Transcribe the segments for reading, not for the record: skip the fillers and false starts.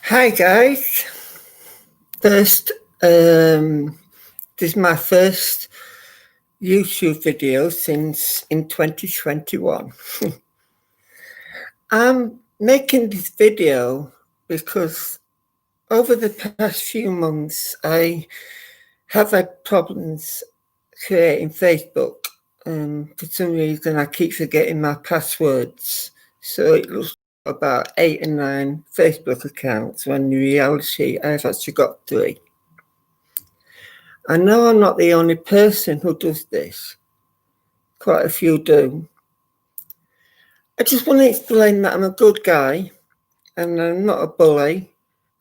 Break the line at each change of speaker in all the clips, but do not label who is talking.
Hi guys. First, this is my first YouTube video since in 2021. I'm making this video because over the past few months I have had problems creating Facebook. For some reason I keep forgetting my passwords, so it looks about 8 or 9 Facebook accounts when in reality I've actually got 3. I know I'm not the only person who does this. Quite a few do. I just want to explain that I'm a good guy and I'm not a bully.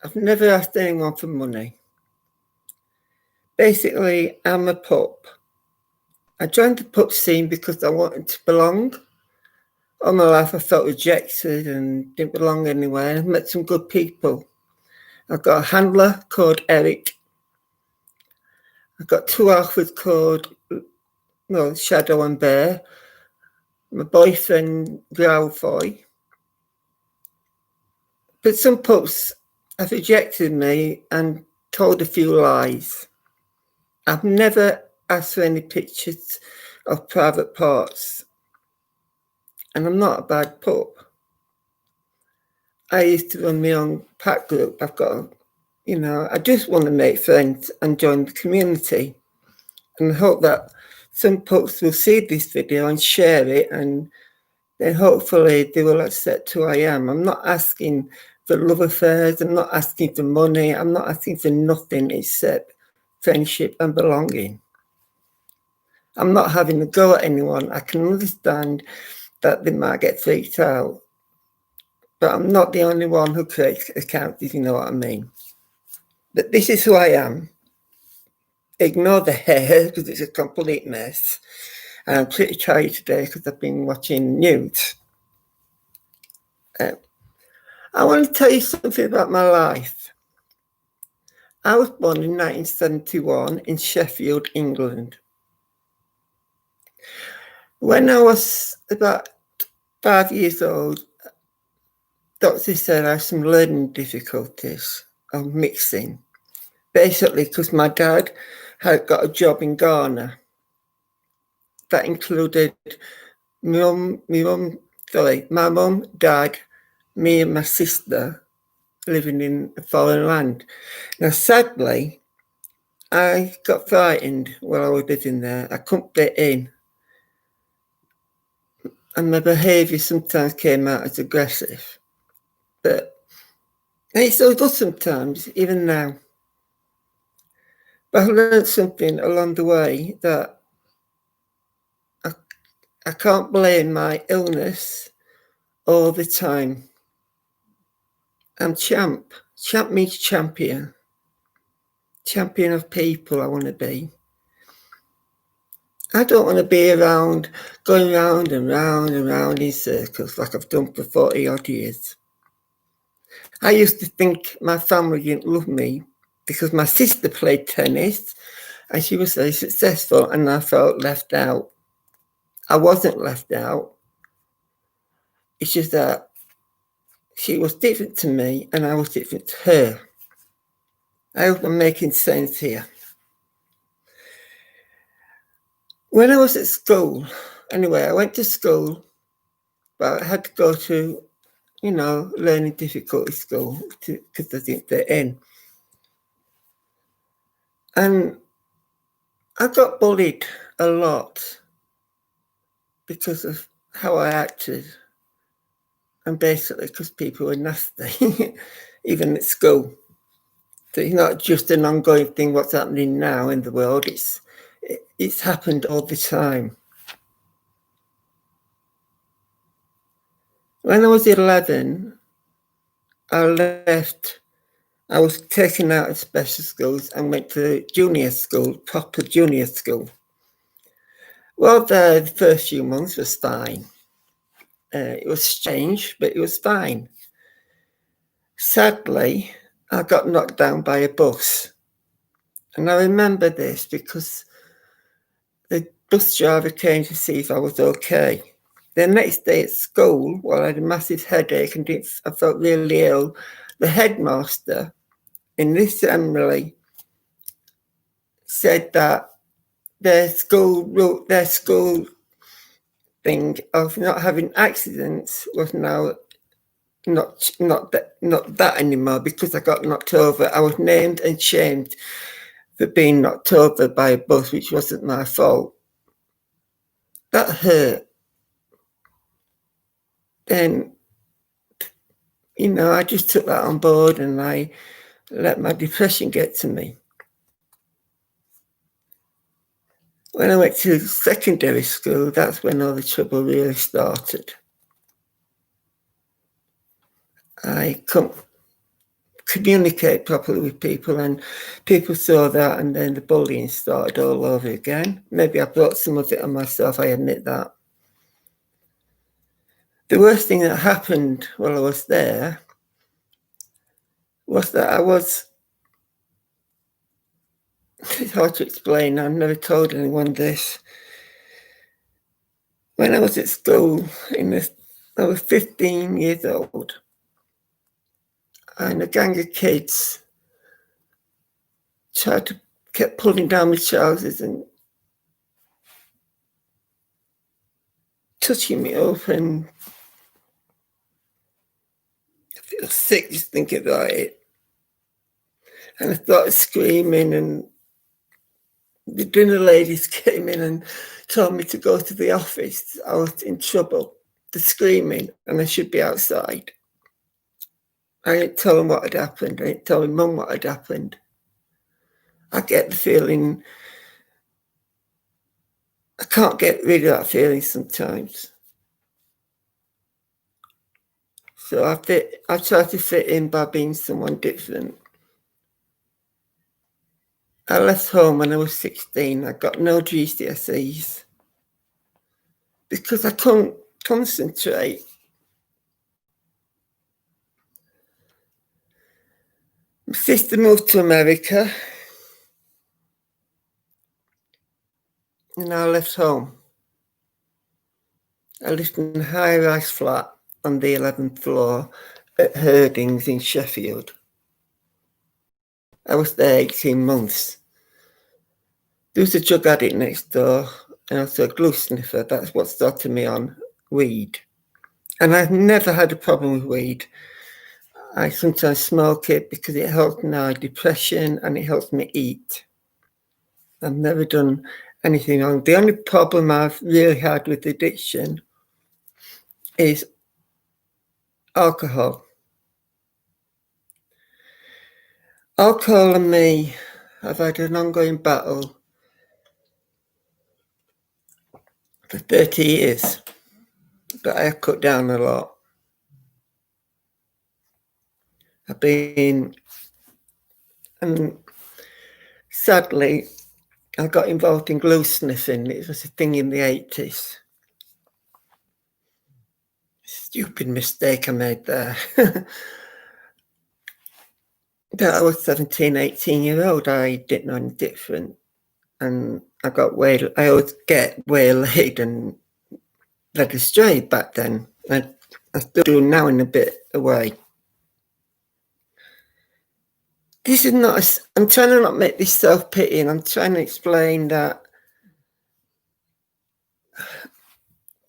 I've never asked anyone for money. Basically, I'm a pup. I joined the pup scene because I wanted to belong. All my life I felt rejected and didn't belong anywhere. I've met some good people. I've got a handler called Eric. I've got 2 alphas called Shadow and Bear. My boyfriend Growlfoy. But some pups have rejected me and told a few lies. I've never asked for any pictures of private parts. And I'm not a bad pup. I used to run my own pack group. I just want to make friends and join the community. And I hope that some pups will see this video and share it, and then hopefully they will accept who I am. I'm not asking for love affairs, I'm not asking for money, I'm not asking for nothing except friendship and belonging. I'm not having a go at anyone. I can understand that they might get freaked out, but I'm not the only one who creates accounts, if you know what I mean. But this is who I am. Ignore the hair because it's a complete mess. And I'm pretty tired today because I've been watching news. I want to tell you something about my life. I was born in 1971 in Sheffield, England. When I was about 5 years old, doctors said I had some learning difficulties of mixing. Basically, because my dad had got a job in Ghana. That included my mum, dad, me and my sister living in a foreign land. Now, sadly, I got frightened while I was living there. I couldn't fit in. And my behaviour sometimes came out as aggressive. But it still does sometimes, even now. But I learned something along the way that I can't blame my illness all the time. I'm champ. Champ means champion. Champion of people I want to be. I don't want to be going round and round and round in circles like I've done for 40 odd years. I used to think my family didn't love me because my sister played tennis and she was very successful and I felt left out. I wasn't left out. It's just that she was different to me and I was different to her. I hope I'm making sense here. When I was at school, anyway, I went to school, but I had to go to, learning difficulty school because I didn't fit in. And I got bullied a lot because of how I acted. And basically because people were nasty, even at school. So it's not just an ongoing thing, what's happening now in the world. It's happened all the time. When I was 11, I left. I was taken out of special schools and went to junior school, proper junior school. Well, the first few months was fine. It was strange, but it was fine. Sadly, I got knocked down by a bus. And I remember this because the bus driver came to see if I was okay. The next day at school, while I had a massive headache and I felt really ill, the headmaster in this assembly said that their school thing of not having accidents was now not that anymore, because I got knocked over. I was named and shamed for being knocked over by a bus, which wasn't my fault. That hurt. Then, I just took that on board and I let my depression get to me. When I went to secondary school, that's when all the trouble really started. I couldn't communicate properly with people, and people saw that, and then the bullying started all over again. Maybe I brought some of it on myself, I admit that. The worst thing that happened while I was there was that it's hard to explain, I've never told anyone this. When I was at school, I was 15 years old, and a gang of kids kept pulling down my trousers and touching me up, and I feel sick just thinking about it. And I started screaming, and the dinner ladies came in and told me to go to the office. I was in trouble. The screaming, and I should be outside. I didn't tell them what had happened. I didn't tell my mum what had happened. I get the feeling, I can't get rid of that feeling sometimes. So I try to fit in by being someone different. I left home when I was 16. I got no GCSEs because I couldn't concentrate. My sister moved to America, and I left home. I lived in a high-rise flat on the 11th floor at Herdings in Sheffield. I was there 18 months. There was a drug addict next door, and also a glue sniffer. That's what started me on weed. And I've never had a problem with weed. I sometimes smoke it because it helps my depression and it helps me eat. I've never done anything wrong. The only problem I've really had with addiction is alcohol. Alcohol and me have had an ongoing battle for 30 years, but I have cut down a lot. And sadly, I got involved in glue sniffing. It was a thing in the 80s. Stupid mistake I made there. That I was 17, 18-year-old, I didn't know any different. And I always get waylaid and led astray back then. I still do now in a bit of a way. This is not, I'm trying to not make this self-pitying. I'm trying to explain that,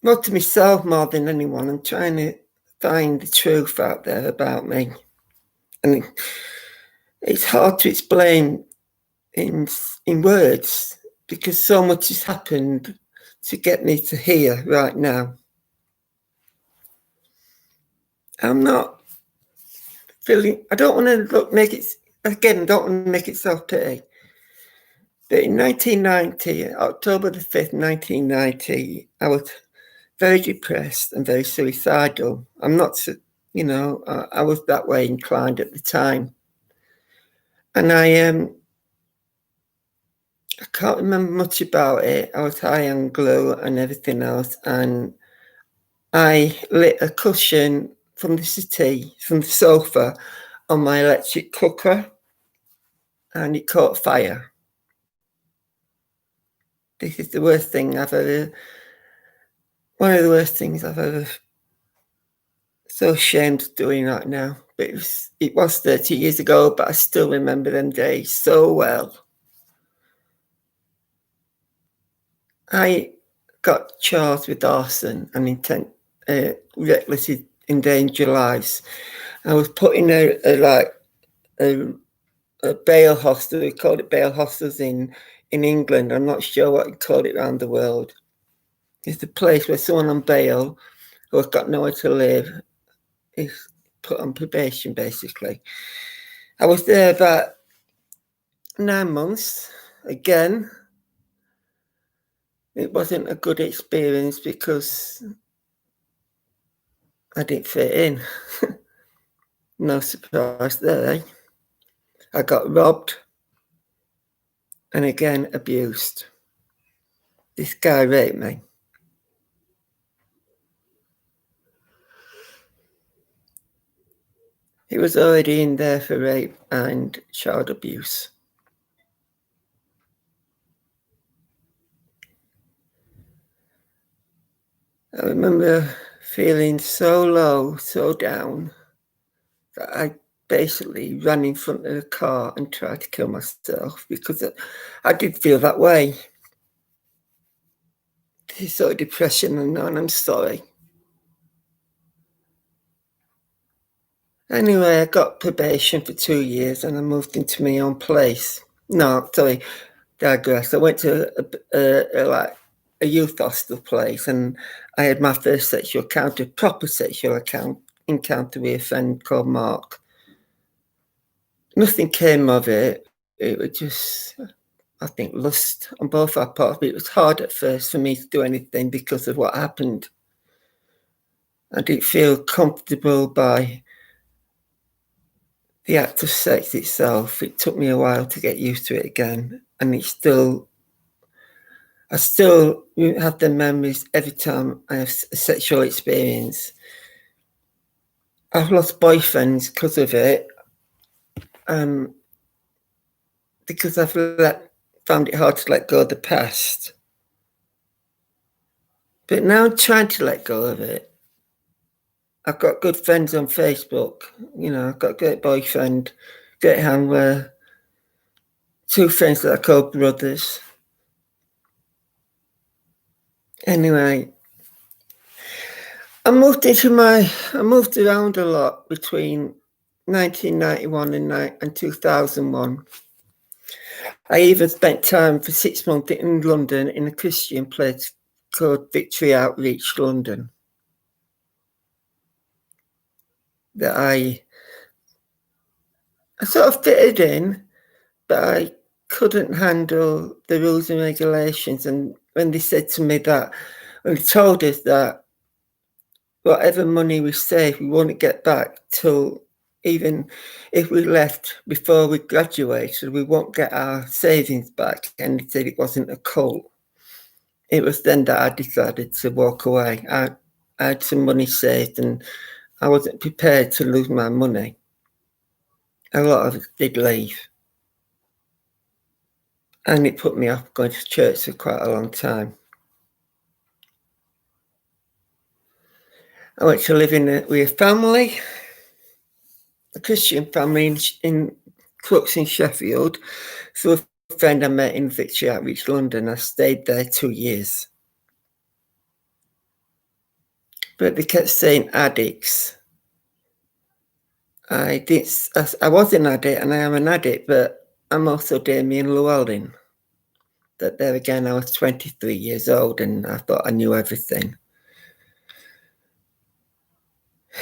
well, to myself more than anyone, I'm trying to find the truth out there about me. And it's hard to explain in words, because so much has happened to get me to here right now. I'm not feeling, I don't want to make it self-pity. But in 1990, October the 5th, 1990, I was very depressed and very suicidal. I'm not, I was that way inclined at the time. And I can't remember much about it. I was high on glue and everything else. And I lit a cushion from the sofa on my electric cooker, and it caught fire. This is the worst thing one of the worst things I've ever So ashamed of doing that now. But it was 30 years ago, but I still remember them days so well. I got charged with arson and recklessly endanger lives. I was put in a bail hostel. We called it bail hostels in England. I'm not sure what you call it around the world. It's the place where someone on bail who has got nowhere to live is put on probation, basically. I was there about 9 months. Again, it wasn't a good experience because I didn't fit in. No surprise there, eh? I got robbed and again abused. This guy raped me. He was already in there for rape and child abuse. I remember feeling so low, so down, that I basically ran in front of the car and tried to kill myself because I did feel that way. This is sort of depression, and I'm sorry. Anyway, I got probation for 2 years and I moved into my own place. No, sorry, digress. I went to a youth hostel place and I had my first sexual encounter, proper sexual encounter with a friend called Mark. Nothing came of it. It was just, I think, lust on both our parts. But it was hard at first for me to do anything because of what happened. I didn't feel comfortable by the act of sex itself. It took me a while to get used to it again, and I still have the memories every time I have a sexual experience. I've lost boyfriends because of it, because I've found it hard to let go of the past. But now I'm trying to let go of it. I've got good friends on Facebook. I've got a great boyfriend, great handler, 2 friends that I call brothers. Anyway, I moved around a lot between 1991 and 2001. I even spent time for 6 months in London in a Christian place called Victory Outreach London. That I sort of fitted in, but I couldn't handle the rules and regulations. And when they told us that whatever money we saved, we won't get back till, even if we left before we graduated, we won't get our savings back. And they said it wasn't a cult. It was then that I decided to walk away. I had some money saved and I wasn't prepared to lose my money. A lot of it did leave. And it put me off going to church for quite a long time. I went to live with a family, a Christian family in Crooks in Sheffield. So a friend I met in Victory Outreach London, I stayed there 2 years. But they kept saying addicts. I was an addict and I am an addict, but I'm also Damien Llewellyn. That there again, I was 23 years old and I thought I knew everything.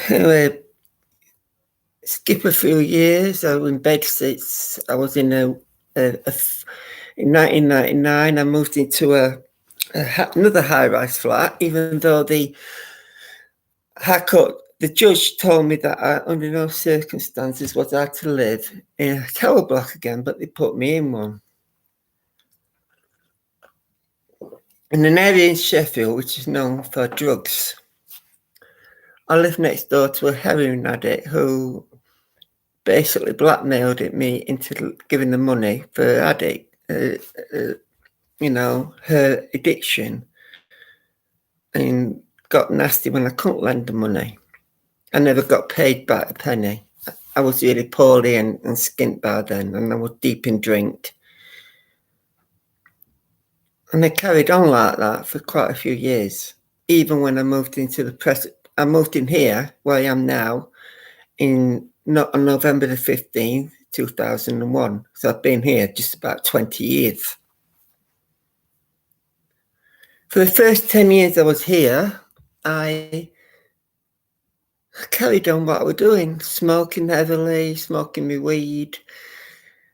Anyway, skip a few years. I was in bed sits. I was in in 1999. I moved into another high-rise flat, even though the judge told me that under no circumstances was I to live in a tower block again, but they put me in one. In an area in Sheffield which is known for drugs. I lived next door to a heroin addict who basically blackmailed me into giving the money for her addiction, and got nasty when I couldn't lend the money. I never got paid back a penny. I was really poorly and skint by then, and I was deep in drink. And I carried on like that for quite a few years. Even when I moved into I moved in here, where I am now, on November the 15th, 2001. So I've been here just about 20 years. For the first 10 years I was here, I carried on what I was doing, smoking heavily, smoking my weed,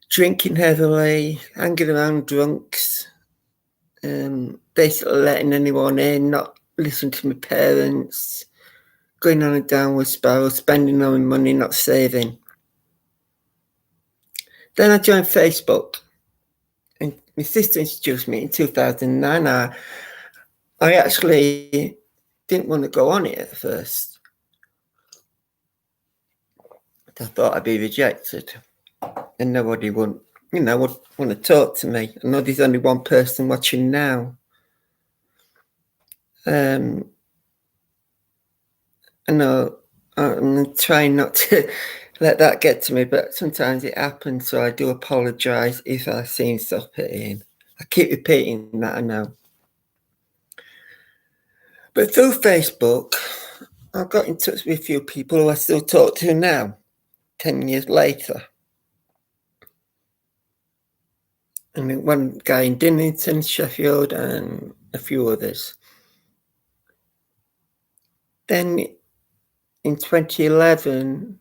drinking heavily, hanging around drunks, basically letting anyone in, not listening to my parents, going on a downward spiral, spending all my money, not saving. Then I joined Facebook, and my sister introduced me in 2009. I actually didn't want to go on it at first. I thought I'd be rejected, and nobody would want to talk to me. I know there's only one person watching now. I know I'm trying not to let that get to me, but sometimes it happens, so I do apologise if I seem self-pitying. I keep repeating that, I know. But through Facebook, I got in touch with a few people who I still talk to now, 10 years later. And one guy in Dinnington, Sheffield, and a few others. Then in 2011,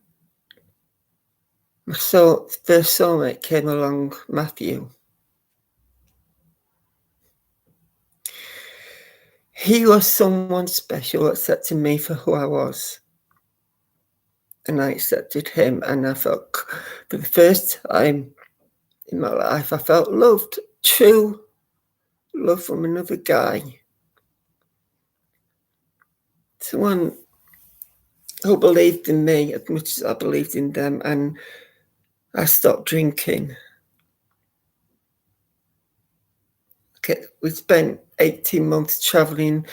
my first soulmate came along, Matthew. He was someone special, accepting me for who I was. And I accepted him, and I felt, for the first time in my life, I felt loved, true love from another guy. Someone who believed in me as much as I believed in them, and I stopped drinking. Okay, we spent 18 months travelling.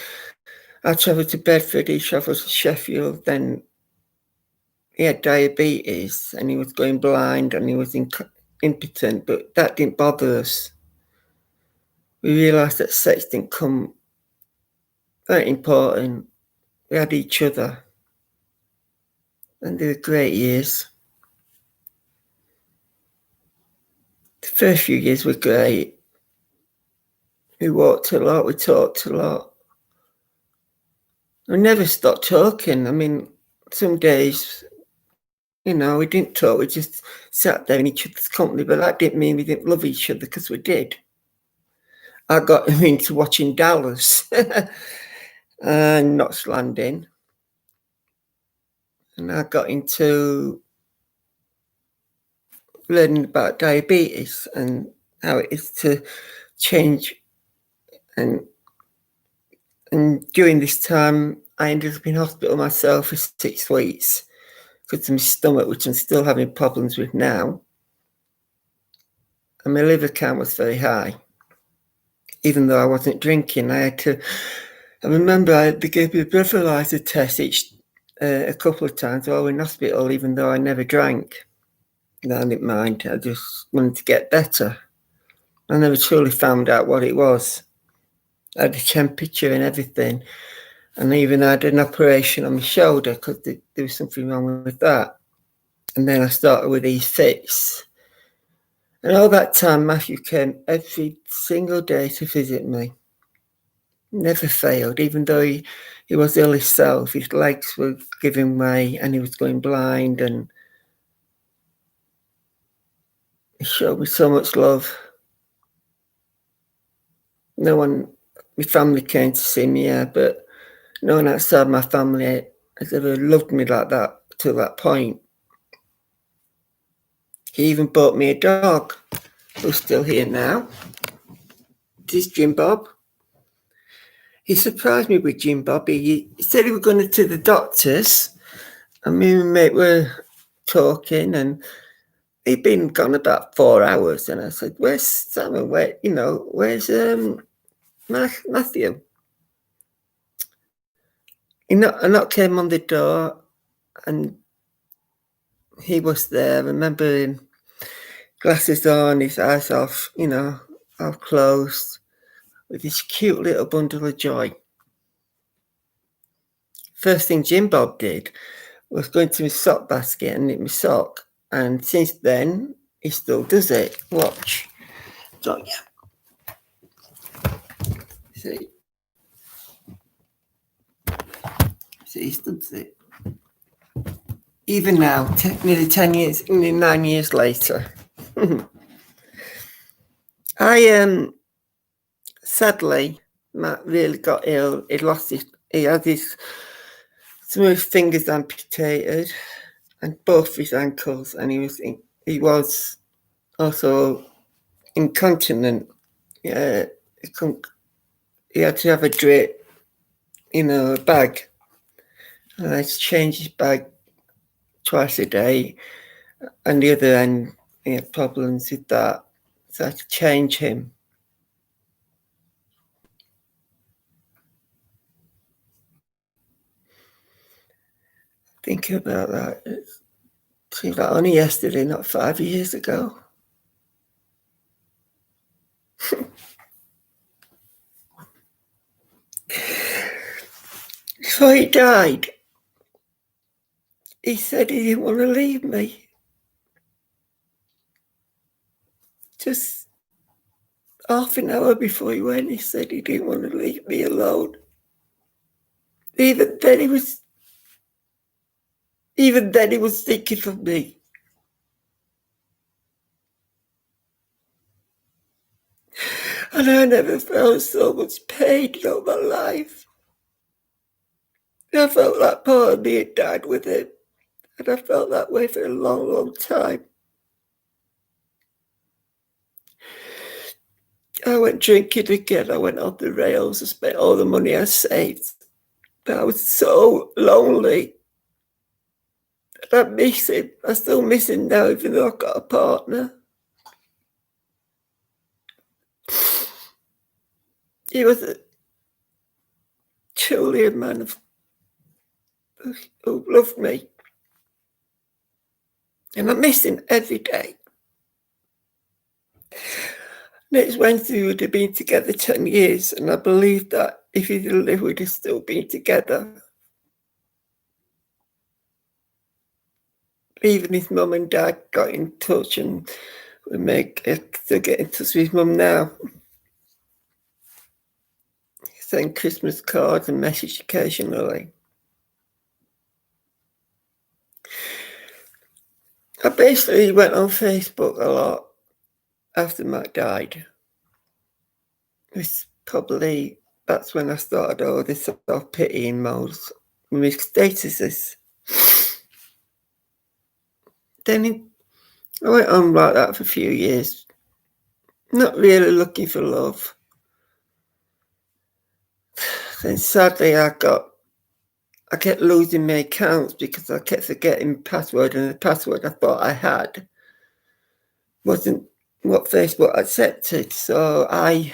I travelled to Bedford, he travelled to Sheffield, then he had diabetes and he was going blind and he was impotent, but that didn't bother us. We realised that sex didn't come very important. We had each other, and they were great years. The first few years were great. We walked a lot, we talked a lot. We never stopped talking. I mean, some days, we didn't talk, we just sat there in each other's company, but that didn't mean we didn't love each other, because we did. I got him into watching Dallas and Knots Landing. And I got into learning about diabetes and how it is to change. And during this time, I ended up in hospital myself for 6 weeks because of my stomach, which I'm still having problems with now. And my liver count was very high. Even though I wasn't drinking, I remember they gave me a breathalyzer test a couple of times while I was in hospital, even though I never drank. No, I didn't mind. I just wanted to get better. I never truly found out what it was. I had a temperature and everything. And I even had an operation on my shoulder because there was something wrong with that. And then I started with these fits. And all that time, Matthew came every single day to visit me. Never failed, even though he was ill himself. His legs were giving way and he was going blind, and he showed me so much love. No one, my family came to see me, but no one outside my family has ever loved me like that to that point. He even bought me a dog, who's still here now. This is Jim Bob. He surprised me with Jim Bob. He said he was going to the doctors, and me and my mate were talking, and he'd been gone about 4 hours. And I said, "Where's Simon? Where's Matthew?" A knock came on the door. and he was there. I remember him, glasses on, his eyes off, half closed, with this cute little bundle of joy. First thing Jim Bob did was go into his sock basket and knit my sock. And since then, he still does it. Watch. Don't you? See? See, he still does it. Even now, nearly 10 years, nearly 9 years later. Sadly, Matt really got ill. He had some of his fingers amputated and both his ankles, and he was also incontinent. Yeah, he had to have a drip, a bag. And I had to change his bag twice a day. And the other end, he had problems with that. So I had to change him. Thinking about that, it seems like only yesterday, not 5 years ago. Before he died, he said he didn't want to leave me. Just half an hour before he went, he said he didn't want to leave me alone. Even then he was thinking of me. And I never felt so much pain in all my life. I felt that part of me had died with him. And I felt that way for a long, long time. I went drinking again. I went off the rails. I spent all the money I saved. But I was so lonely. And I miss him. I still miss him now, even though I've got a partner. He was truly a man who loved me. And I miss him every day. Next Wednesday, we'd have been together 10 years, and I believe that if he didn't live, we'd have still been together. Even his mum and dad got in touch, and still get in touch with his mum now. Send Christmas cards and message occasionally. I basically went on Facebook a lot after Matt died. That's when I started all this self-pitying modes with my statuses. Then I went on like that for a few years, not really looking for love. Then sadly I kept losing my accounts because I kept forgetting the password, and the password I thought I had wasn't what Facebook accepted. So I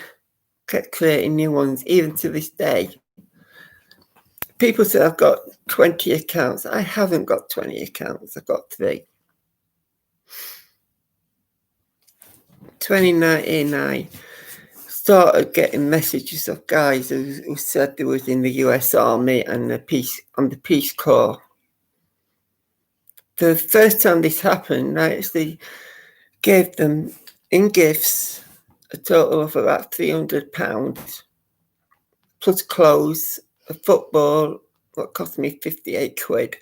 kept creating new ones, even to this day. People say I've got 20 accounts. I haven't got 20 accounts. I've got 3. 2019, I started getting messages of guys who said they was in the US Army and on the Peace Corps. The first time this happened, I actually gave them in gifts a total of about £300, plus clothes, a football, what cost me 58 quid.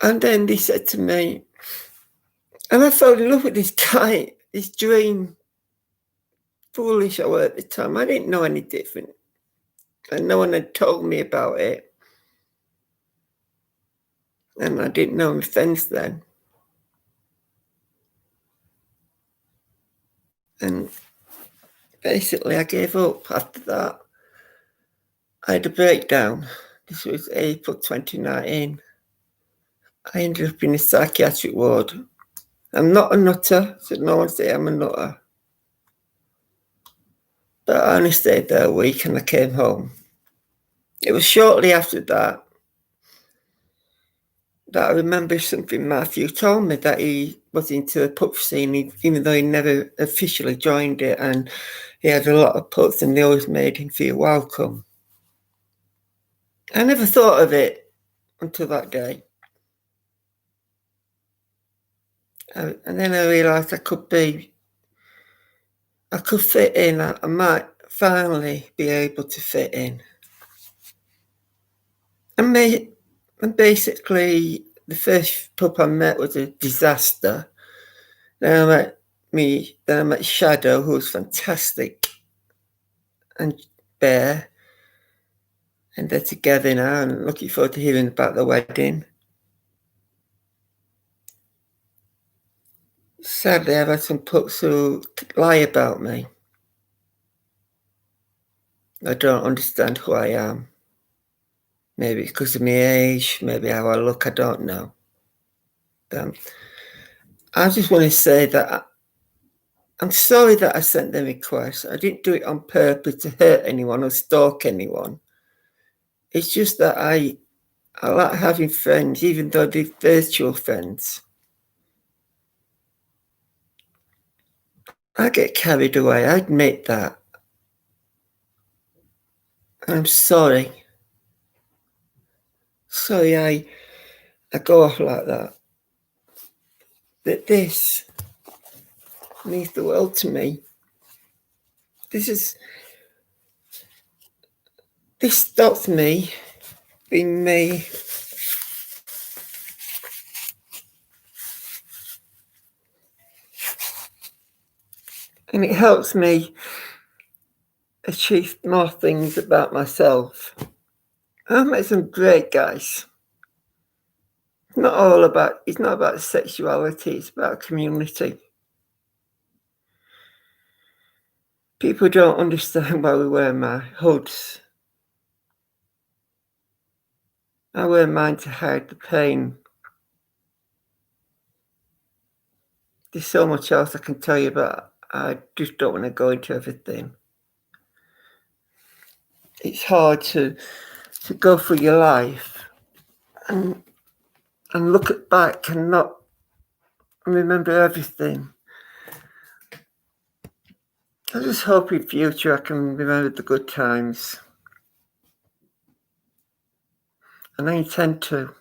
And then they said to me, and I fell in love with this guy, this dream. Foolish I was at the time. I didn't know any different. And no one had told me about it. And I didn't know my friends then. And basically I gave up after that. I had a breakdown. This was April 2019. I ended up in a psychiatric ward. I'm not a nutter, so no one say I'm a nutter. But I only stayed there a week and I came home. It was shortly after that that I remember something Matthew told me, that he was into the pup scene, even though he never officially joined it, and he had a lot of pups and they always made him feel welcome. I never thought of it until that day. And then I realised I could fit in. I might finally be able to fit in. And basically, the first pup I met was a disaster. Then I met Shadow, who was fantastic, and Bear. And they're together now, and looking forward to hearing about the wedding. Sadly, I've had some pups who lie about me. I don't understand who I am. Maybe it's because of my age, maybe how I look, I don't know. I just want to say that I'm sorry that I sent the request. I didn't do it on purpose to hurt anyone or stalk anyone. It's just that I like having friends, even though they're virtual friends. I get carried away, I admit that. I'm sorry. Sorry I go off like that. But this means the world to me. This stops me being me. And it helps me achieve more things about myself. I've met some great guys. It's not about sexuality, it's about community. People don't understand why we wear my hoods. I wear mine to hide the pain. There's so much else I can tell you, but I just don't want to go into everything. It's hard to go through your life and look back and not remember everything. I just hope in future I can remember the good times. And I intend to.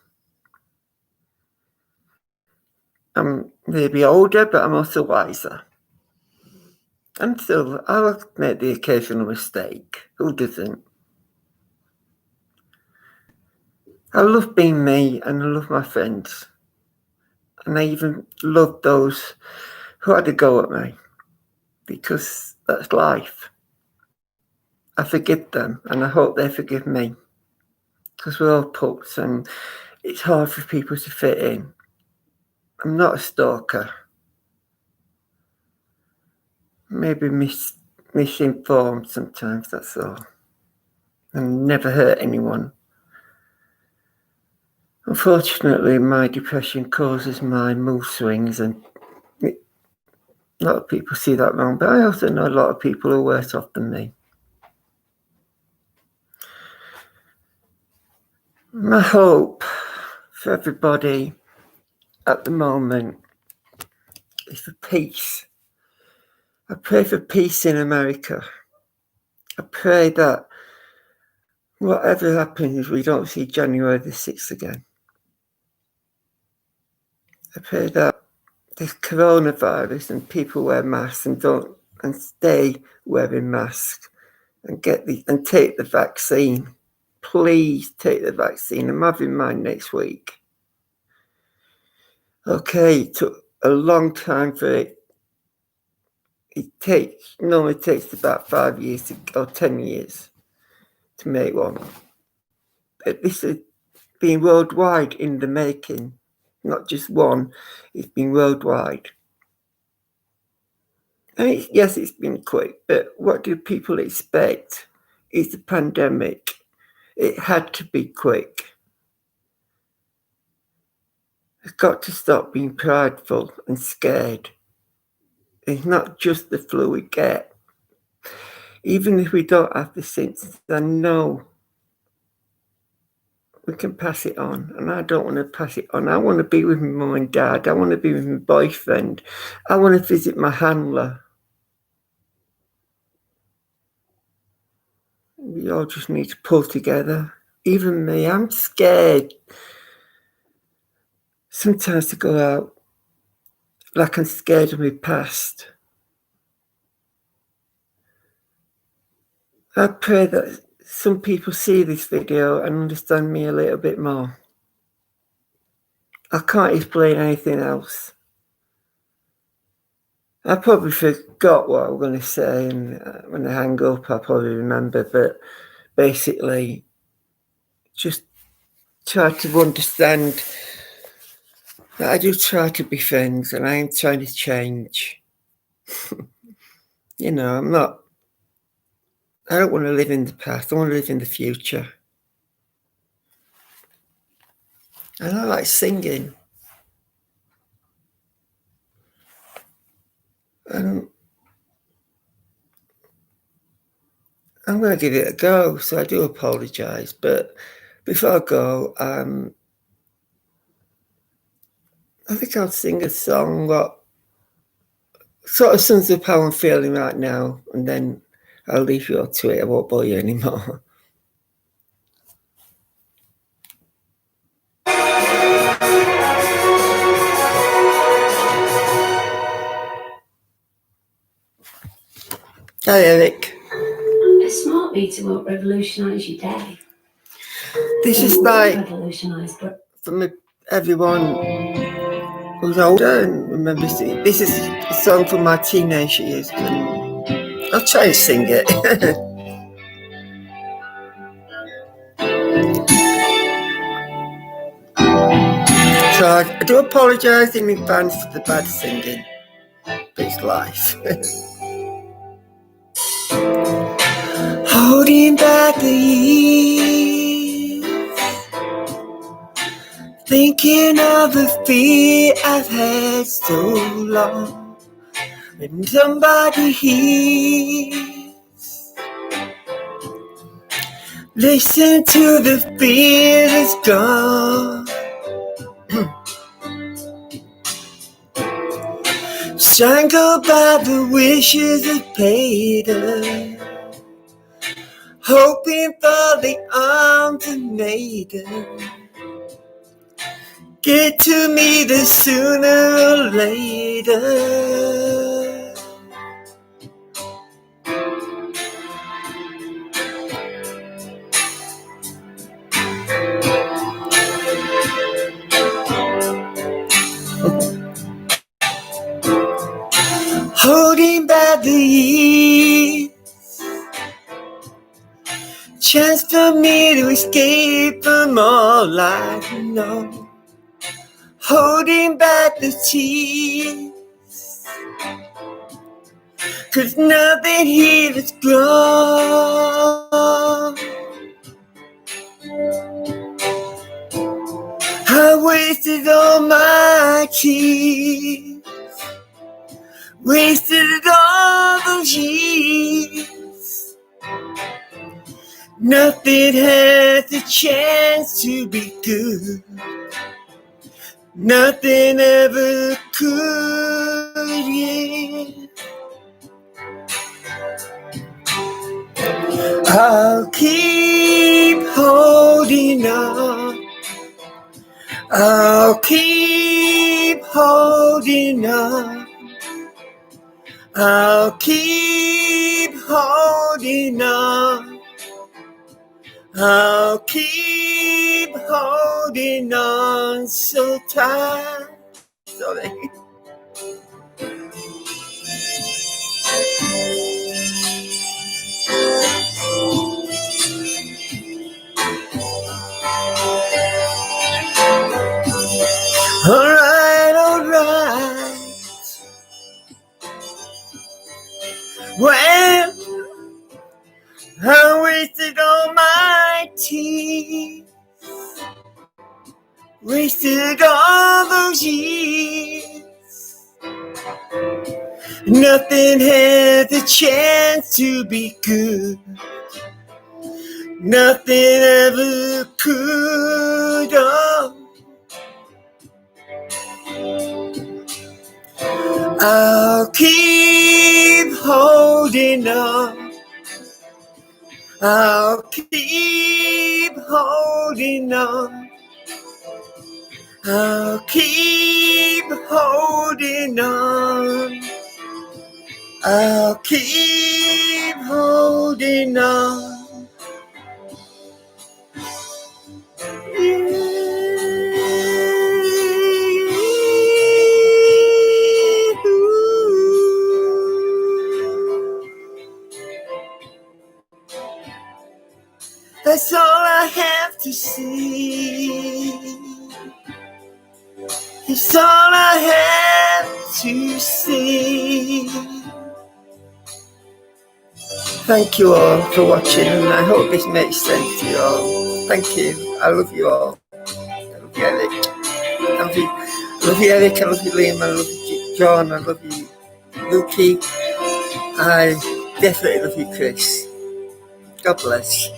I'm maybe older, but I'm also wiser. And still, I'll make the occasional mistake. Who doesn't? I love being me, and I love my friends. And I even love those who had a go at me, because that's life. I forgive them, and I hope they forgive me, because we're all pups, and it's hard for people to fit in. I'm not a stalker. Maybe misinformed sometimes, that's all. And never hurt anyone. Unfortunately, my depression causes my mood swings, and a lot of people see that wrong, but I also know a lot of people who are worse off than me. My hope for everybody at the moment is for peace. I pray for peace in America. I pray that whatever happens, we don't see January the 6th again. I pray that this coronavirus and people wear masks and stay wearing masks and take the vaccine. Please take the vaccine. I'm having mine next week. Okay, it took a long time for it. Normally takes about 5 years or 10 years to make one. But this has been worldwide in the making, not just one. It's been worldwide. And yes, it's been quick, but what do people expect? It's a pandemic. It had to be quick. We've got to stop being prideful and scared. It's not just the flu we get. Even if we don't have the symptoms, I know we can pass it on. And I don't want to pass it on. I want to be with my mum and dad. I want to be with my boyfriend. I want to visit my handler. We all just need to pull together. Even me, I'm scared sometimes to go out, like I'm scared of my past. I pray that some people see this video and understand me a little bit more. I can't explain anything else. I probably forgot what I was going to say, and when I hang up, I'll probably remember. But basically, just try to understand that I do try to be friends, and I am trying to change. You know, I don't want to live in the past. I want to live in the future. And I like singing. And I'm going to give it a go, so I do apologise. But before I go, I think I'll sing a song that sort of sums up how I'm feeling right now, and then I'll leave you all to it. I won't bore you anymore. Hi, Eric.
A smart meter won't revolutionise your day.
This is like from everyone who's older and remembers it. This is a song from my teenage years, and I'll try and sing it. So I do apologise in advance for the bad singing, but it's life. Holding back the years, thinking of the fear I've had so long. When somebody hears, listen to the fear that's gone. Strangled by the wishes of Peter, hoping for the arms of maiden. Get to me the sooner or later. Holding back the years, chance for me to escape from all I know. Holding back the tears, 'cause nothing here is grown. I wasted all my tears, wasted all those years. Nothing has a chance to be good. Nothing ever could, yeah. I'll keep holding on. I'll keep holding on. I'll keep holding on. I'll keep holding on so tight. Sorry. Alright, alright. Well, I wasted all my tears, wasted all those years. Nothing had the chance to be good. Nothing ever could. I'll keep holding on. I'll keep holding on. I'll keep holding on. I'll keep holding on. That's all I have to see. It's all I have to see. Thank you all for watching, and I hope this makes sense to you all. Thank you. I love you all. I love you, Eric. I love you, Eric. I love you, Liam. I love you, John. I love you, Luki. I definitely love you, Chris. God bless.